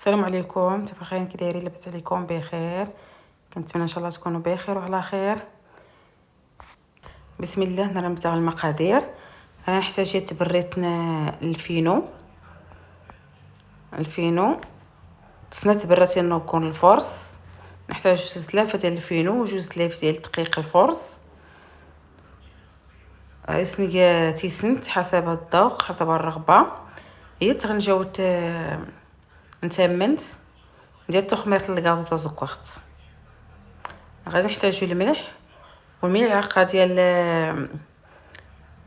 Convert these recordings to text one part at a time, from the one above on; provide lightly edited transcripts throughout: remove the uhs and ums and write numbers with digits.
السلام عليكم، تفاخرين كي دايرين؟ لاباس عليكم بخير؟ كنتمنى ان شاء الله تكونوا بخير وعلى خير. بسم الله. نبدا المقادير. انا نحتاج تبريتنا الفينو تسنى تبراتي نكون الفرص. نحتاج 2 ديال الفينو و2 ديال دقيق الفرص. اسني تيسنت حسب الذوق حسب الرغبه. هي تغنجاو نتمنت ديال تخميره الكاطو تاع زكوخت. غادي نحتاجو الملح والملعقه ديال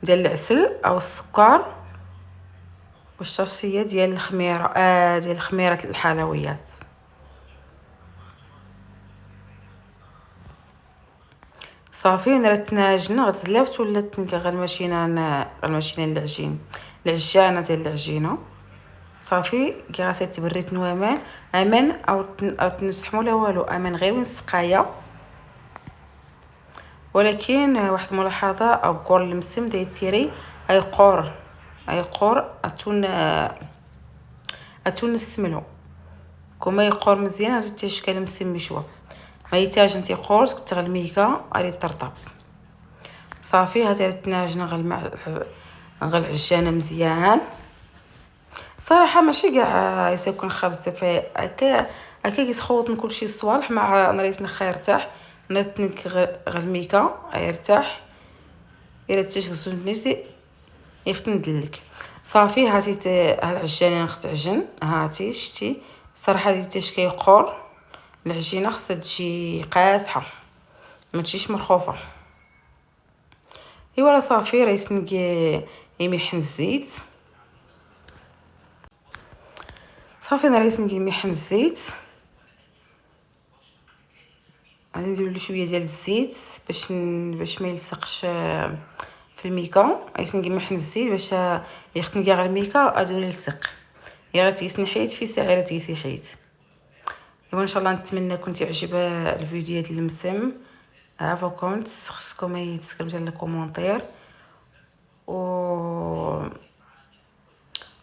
العسل او السكر والشاصيه ديال الخميره ديال خميره الحلويات. صافي نرتنا عجنه غتزلافت ولات غنمشينا العجانه ديال العجينه. صافي كي غاسي تبريت نوامان امان او تنسحموا لا والو، امان غير وين سقايه. ولكن واحد الملاحظه او كور المسم داير تيري ايقور اتون نستملو كما يقور مزيان غادي تشكل مسم مشوه ما يحتاج انت قور تغلميكا غادي ترطب. صافي هذه التناجنه غالعجانه مزيان. صراحه ماشي كاع يكون خبز في هكا كيتخوط من كلشي الصوالح مع نريس نخا يرتاح نتنك غلميكا يرتاح الا تشغزو نيسي يفتندلك. صافي هاتي العجانه غتعجن هاتي شتي. صراحه ديتي كيقور العجينه خصها تجي قاصحه ما تجيش مرخوفه. ايوا صافي ريس يميحن الزيت. صافي ريس يميحن الزيت. غادي نديرو له شويه ديال الزيت باش ما يلصقش في الميكا. عايز نقمحن الزيت باش يختن كاع الميكا ادور يلصق. يا تيسني حيت في ساعه تيسي حيت. ان شاء الله نتمنى كنت يعجب الفيديو ديال المسم. عافاكم خصكم يتسكروا ديال الكومونتير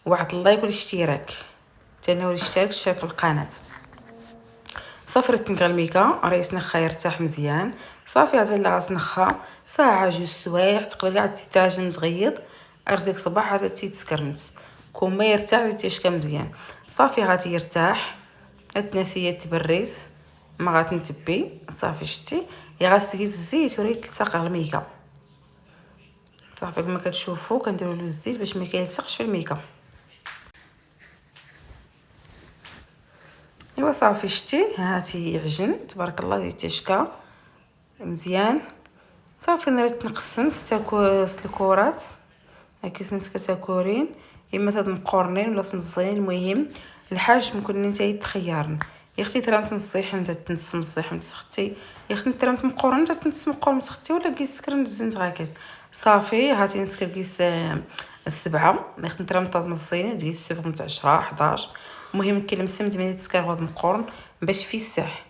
واحد اللايك والاشتراك تناول الاشتراك في القناه. صافي رتنك الميكا ريس نخا يرتاح مزيان. صافي هذا اللي غاس نخا ساعه 2 سوايع تقدر كاع تيتاجن متغيض ارزيك صباح حتى تيتسكرمت كوما يرتاح تيشكى مزيان. صافي غادي يرتاح التناسيه تبريز ما غاتنتبي. صافي شتي يا غاسقيت الزيت وريت تلصق الميكا. صافي كما كتشوفوا كنديروا له الزيت باش ما كيلصقش في الميكا. ايوا صافي شتي هاتي عجن تبارك الله تيشكى مزيان. صافي نريت نقسم 6 الكرات هكا نسكر كورين اما تاد مقورنين ولا مزيين. المهم الحاج ممكن نتا تخيرن يا اختي ترامت مصيح انت تنص مصيح مسختي يا اختي ترامت مقورن انت تنص مقور مسختي ولا كيس سكر نزنت غاكيت. صافي هاتي نسكر كيس 7 يا اختي ترامت مزيين كيس 7 نتاع 10 11. المهم كي المسم ديما تسكر هاد مقورن باش في الساح.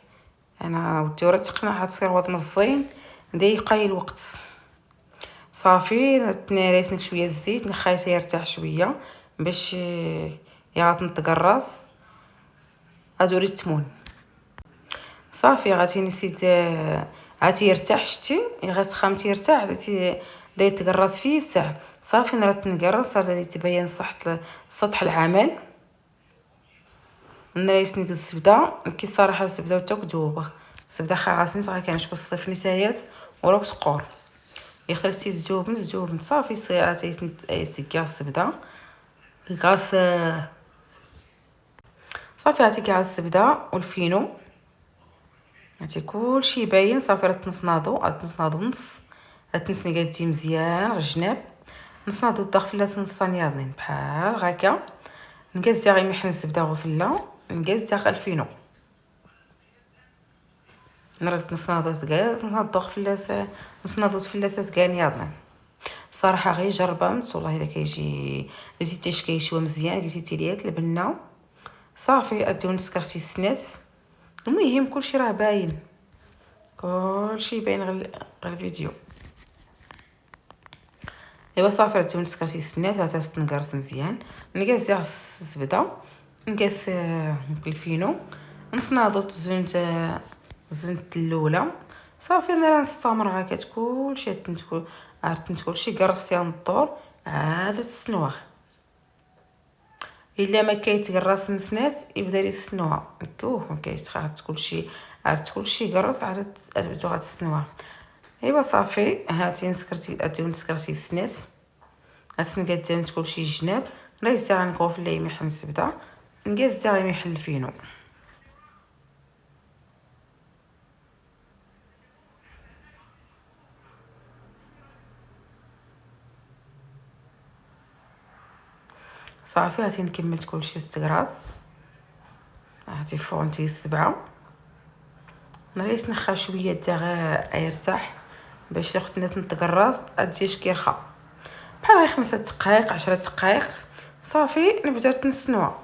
انا وديورا تقنع هاد تسكر هاد مزيين دقيقه الوقت. صافي نريسنك شويه الزيت نخايسه يرتاح شويه باش يعطنطق الراس ادوري التمون. صافي غادي نسيت عاتي يرتاح شتي غتخامتي يرتاح دايت تقرص فيه الساعه. صافي نرات نقرص صار تبين سطح العمل. نريسنك الزبده كي صراحه الزبده وتكذوبه الزبده خاصني صغير كنشكو الصيف نسايات وراك تقور يخرجتي زجوب صافي صياتي سكا الزبده غاس. صافي عطيك على الزبده والفينو هاتي كلشي باين. صافي راه تنصناضو نص تنسني قادتي مزيان الجناب نصناضو الداخل نص نياضين بحال هكا. نقاز ديال غيمحن الزبده وفله نقاز داخل الفينو نرد نصناضو زكا نهضو فلاسه نصناضو فلاسه زكا نياضين. صراحه غير جربها والله الا كيجي زيتي شكيشوا مزيان قلتي ليات البنه. صافي اديو نسكرتي السنات. المهم كلشي راه باين كلشي باين غير الفيديو. ايوا صافي اديو نسكرتي السنات حتى تنقرص مزيان. نقاز ديال الزبده نقص الفينو، نصناضو زنت الاولى صافي. انا راه نستمر هكا كلشي تنتكل عرفت كلشي قرصتي عن الطور عاد تسنوه. الا ما كيتقرص نسنات يبدا يسنوها كوه ما كيتخاط كلشي عرفت كلشي قرص عاد تبداو غتسنوها. ايوا صافي هاتي نسكرتي السنات غتسنقاد تاع كلشي جناب. راه تا غنكوف لي يمحن الزبده نقاز تا يمحل الفينو. صافي هاتي نكمل كلشي استقراص. هاتي فونتي السبعه نريس نخا شويه تا يرتاح باش لختنا تنتقراص اديش كيرخا بحال 5 دقائق 10 دقائق صافي نبدا تنسنوها.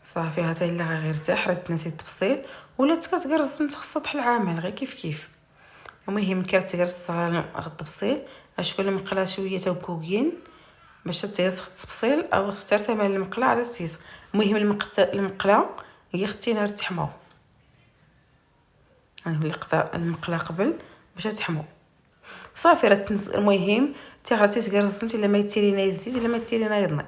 صافي هاتي الا غير ارتاح راه نسيت التفصيل ولا كتقرص من تخصص بحال العمل غير كيف. المهم كتقرص التفصيل اش كل مقله شويه تا كوكين باش تقرص التفصيل او تختار ثمن المقله على السيس. المهم المقله هي ختينا تحمو يعني المقله قبل باش تحمو صافي راه المهم تي غادي تقرص انت الا ما يتيرينا الزيت الا ما يتيرينا يضني.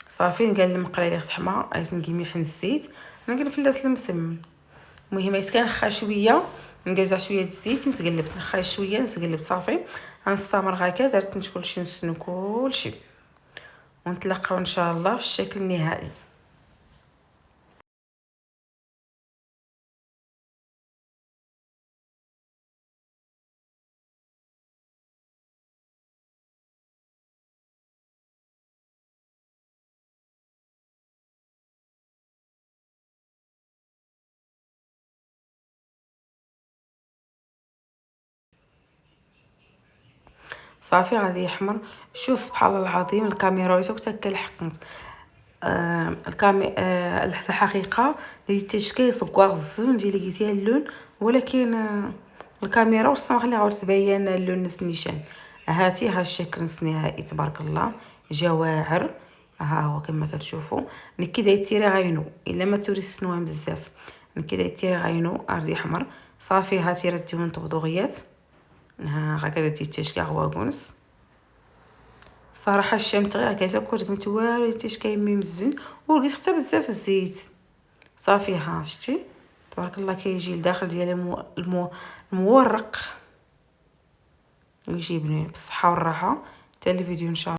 صافي نقال المقله اللي تحمى عايز نقيمي الزيت نقلب في اللاس المسمن. المهم كنخا شويه نقزع شويه الزيت نسقلب نخا شويه نسقلب صافي غنستمر هكا درت كلشي نسنو كلشي ونتلاقاو ان شاء الله في الشكل النهائي. صافي غادي يحمر. شوف سبحان الله العظيم الكاميرا ويتوك كالحقنت الحقيقه اللي تشكي صكواغ الزون ديالي قيتيها اللون ولكن الكاميرا واش صافي غير تبين اللون نس نيشان. هاتي ها الشكل النهائي تبارك الله جا واعر. ها هو كما كتشوفوا نكي دايتيري غاينو الا ما توري السنوان بزاف نكي دايتيري غاينو اردي احمر. صافي هاتي راه ديون طبدوغيات ها هكا ديت تشكي غواكونس صراحه الشمت غير هكا كنت قلت والو تيش كيمي مزيون ولقيت حتى بزاف الزيت. صافي ها شتي تبارك الله كيجي لداخل ديال المورق ويجي بنين بالصحه والراحه. حتى الفيديو ان شاء الله.